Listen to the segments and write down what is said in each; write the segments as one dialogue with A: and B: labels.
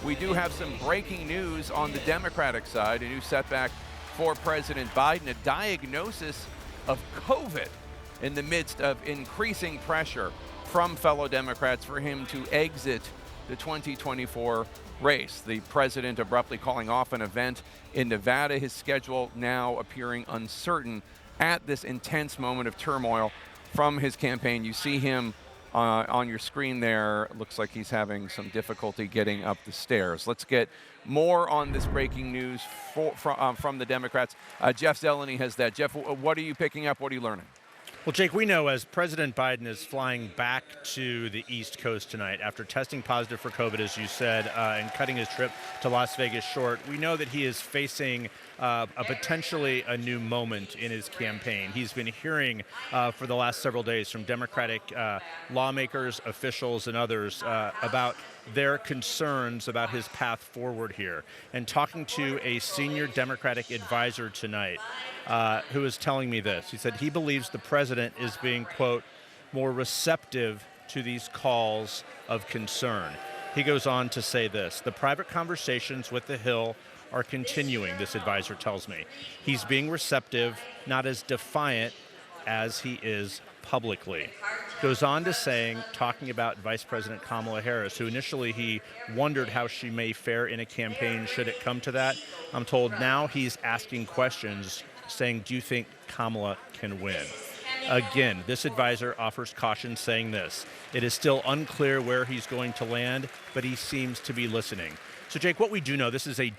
A: we do have some breaking news on the Democratic side, a new setback for President Biden, a diagnosis of COVID in the midst of increasing pressure from fellow Democrats for him to exit the 2024 race. The president abruptly calling off an event in Nevada, his schedule now appearing uncertain at this intense moment of turmoil from his campaign. You see him on your screen there. Looks like he's having some difficulty getting up the stairs. Let's get more on this breaking news from the Democrats. Jeff Zeleny has that. Jeff, what are you picking up? What are you learning?
B: Well, Jake, we know as President Biden is flying back to the East Coast tonight after testing positive for COVID, as you said, and cutting his trip to Las Vegas short, we know that he is facing potentially a new moment in his campaign. He's been hearing for the last several days from Democratic lawmakers, officials, and others about their concerns about his path forward here. And talking to a senior Democratic advisor tonight who is telling me this, he said he believes the president is being, quote, more receptive to these calls of concern. He goes on to say this: the private conversations with the Hill are continuing, this advisor tells me. He's being receptive, not as defiant as he is publicly. Goes on to saying, talking about Vice President Kamala Harris, who initially he wondered how she may fare in a campaign should it come to that. I'm told now he's asking questions, saying, do you think Kamala can win? Again, this advisor offers caution, saying this: it is still unclear where he's going to land, but he seems to be listening. So, Jake, what we do know, this is a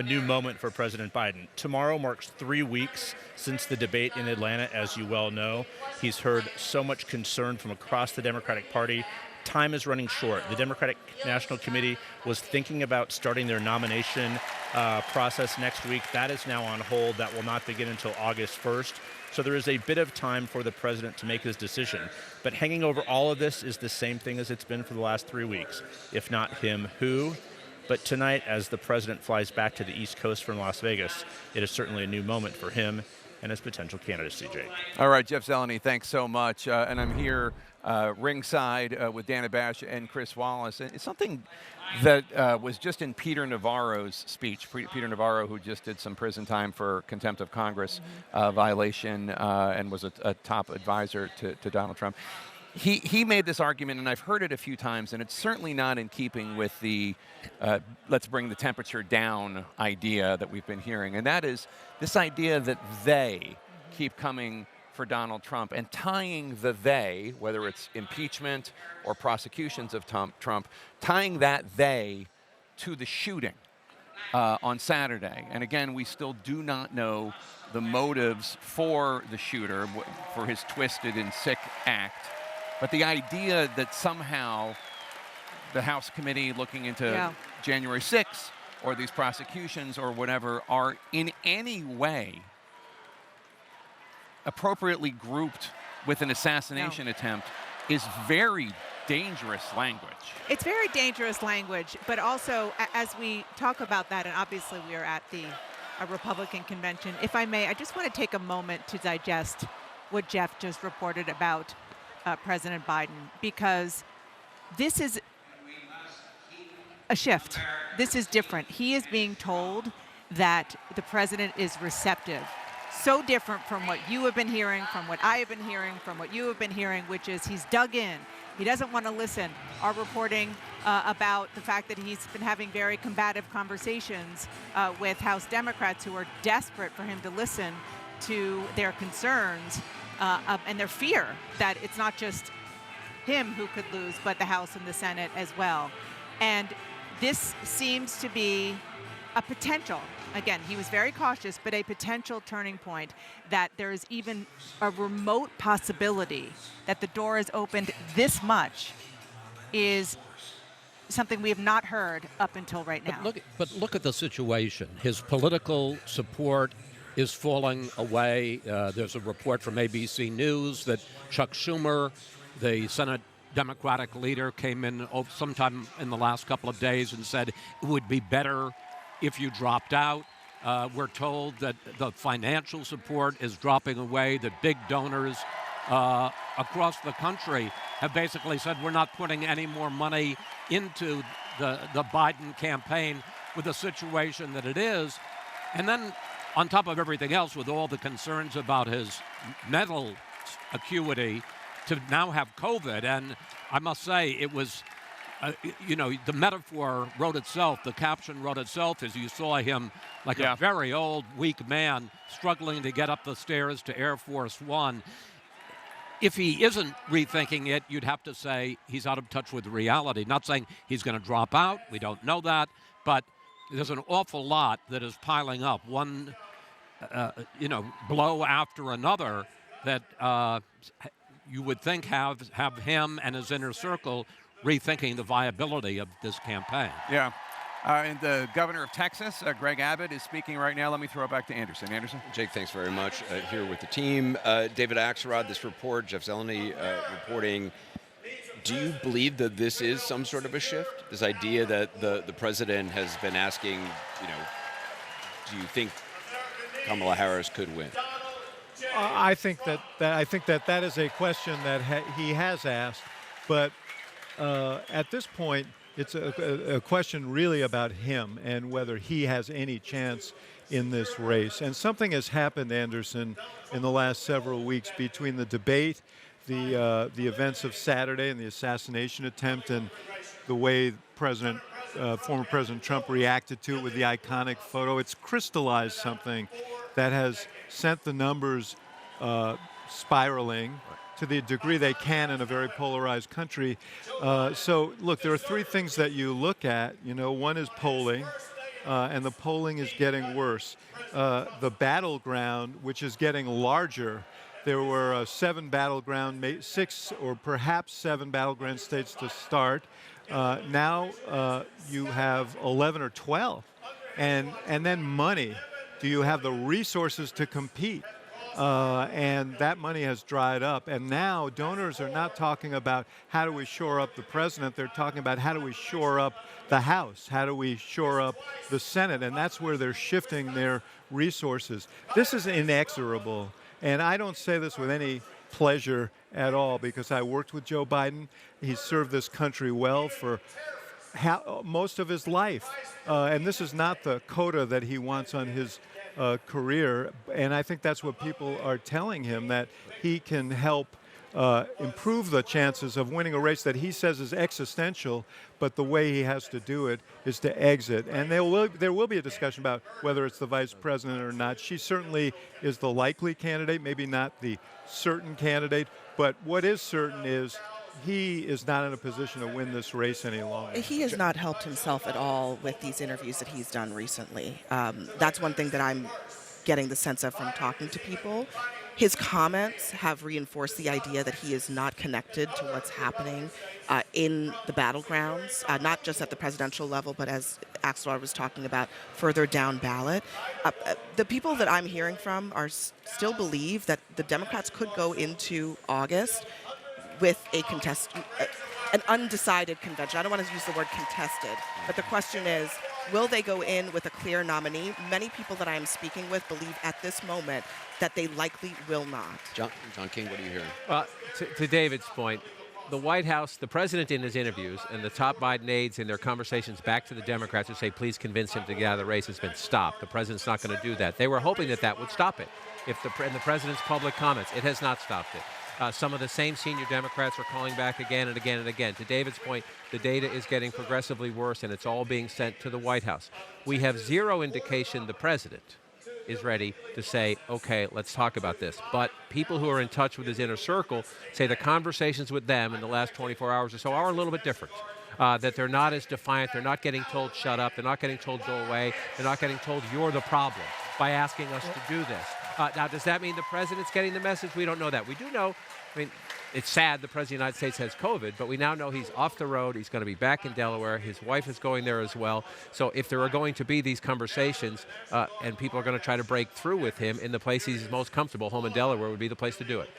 B: new moment for President Biden. Tomorrow marks 3 weeks since the debate in Atlanta, as you well know. He's heard so much concern from across the Democratic Party. Time is running short. The Democratic National Committee was thinking about starting their nomination process next week. That is now on hold. That will not begin until August 1st. So there is a bit of time for the president to make his decision. But hanging over all of this is the same thing as it's been for the last 3 weeks. If not him, who? But tonight, as the president flies back to the East Coast from Las Vegas, it is certainly a new moment for him and his potential candidacy, Jake.
A: All right, Jeff Zeleny, thanks so much. And I'm here ringside with Dana Bash and Chris Wallace. And it's something that was just in Peter Navarro's speech. Peter Navarro, who just did some prison time for contempt of Congress violation and was a top advisor to Donald Trump. He made this argument, and I've heard it a few times, and it's certainly not in keeping with the let's bring the temperature down idea that we've been hearing. And that is this idea that they keep coming for Donald Trump and tying the they, whether it's impeachment or prosecutions of Trump, tying that they to the shooting on Saturday. And again, we still do not know the motives for the shooter, for his twisted and sick act. But the idea that somehow the House committee looking into January 6th or these prosecutions or whatever are in any way appropriately grouped with an assassination attempt is very dangerous language.
C: It's very dangerous language, but also as we talk about that, and obviously we are at a Republican convention, if I may, I just want to take a moment to digest what Jeff just reported about President Biden, because this is a shift. This is different. He is being told that the president is receptive. So different from what you have been hearing, from what I have been hearing, from what you have been hearing, which is he's dug in. He doesn't want to listen. Our reporting about the fact that he's been having very combative conversations with House Democrats who are desperate for him to listen to their concerns and their fear that it's not just him who could lose, but the House and the Senate as well. And this seems to be a potential, again, he was very cautious, but a potential turning point, that there is even a remote possibility that the door is opened this much is something we have not heard up until right now.
D: But look at the situation. His political support is falling away. There's a report from ABC News that Chuck Schumer, the Senate Democratic leader, came in sometime in the last couple of days and said it would be better if you dropped out. We're told that the financial support is dropping away, that big donors across the country have basically said we're not putting any more money into the Biden campaign with the situation that it is. And then on top of everything else, with all the concerns about his mental acuity, to now have COVID. And I must say, it was, the metaphor wrote itself, the caption wrote itself as you saw him like a very old, weak man struggling to get up the stairs to Air Force One. If he isn't rethinking it, you'd have to say he's out of touch with reality. Not saying he's going to drop out. We don't know that. But there's an awful lot that is piling up, one, blow after another, that you would think have him and his inner circle rethinking the viability of this campaign.
A: Yeah. And the governor of Texas, Greg Abbott, is speaking right now. Let me throw it back to Anderson. Anderson?
E: Jake, thanks very much. Here with the team. David Axelrod, this report, Jeff Zeleny reporting. Do you believe that this is some sort of a shift? This idea that the president has been asking, do you think Kamala Harris could win?
F: I think that is a question that he has asked, but at this point, it's a question really about him and whether he has any chance in this race. And something has happened, Anderson, in the last several weeks between the debate, the events of Saturday and the assassination attempt, and the way former President Trump reacted to it with the iconic photo. It's crystallized something that has sent the numbers spiraling to the degree they can in a very polarized country. So, look, there are three things that you look at. One is polling, and the polling is getting worse. The battleground, which is getting larger. There were 6 or perhaps 7 battleground states to start. Now you have 11 or 12. And then money. Do you have the resources to compete? And that money has dried up. And now donors are not talking about how do we shore up the president. They're talking about how do we shore up the House? How do we shore up the Senate? And that's where they're shifting their resources. This is inexorable. And I don't say this with any pleasure at all, because I worked with Joe Biden. He served this country well for most of his life. And this is not the coda that he wants on his career. And I think that's what people are telling him, that he can help improve the chances of winning a race that he says is existential, but the way he has to do it is to exit. And there will be a discussion about whether it's the vice president or not. She certainly is the likely candidate, maybe not the certain candidate, but what is certain is he is not in a position to win this race any longer.
G: He has not helped himself at all with these interviews that he's done recently. That's one thing that I'm getting the sense of from talking to people. His comments have reinforced the idea that he is not connected to what's happening in the battlegrounds, not just at the presidential level, but as Axelrod was talking about, further down ballot. The people that I'm hearing from still believe that the Democrats could go into August with an undecided convention. I don't want to use the word contested, but the question is, will they go in with a clear nominee? Many people that I am speaking with believe at this moment that they likely will not.
E: John King, what are you hearing?
H: Well, to David's point, the White House, the president in his interviews, and the top Biden aides in their conversations back to the Democrats who say, please convince him to get out of the race, has been stopped. The president's not going to do that. They were hoping that would stop it. In the president's public comments, it has not stopped it. Some of the same senior Democrats are calling back again and again and again. To David's point, the data is getting progressively worse, and it's all being sent to the White House. We have zero indication the president is ready to say, okay, let's talk about this. But people who are in touch with his inner circle say the conversations with them in the last 24 hours or so are a little bit different. That they're not as defiant. They're not getting told shut up. They're not getting told go away. They're not getting told you're the problem by asking us to do this. Now, does that mean the president's getting the message? We don't know that. We do know, it's sad the President of the United States has COVID, but we now know he's off the road. He's going to be back in Delaware. His wife is going there as well. So if there are going to be these conversations and people are going to try to break through with him in the place he's most comfortable, home in Delaware would be the place to do it.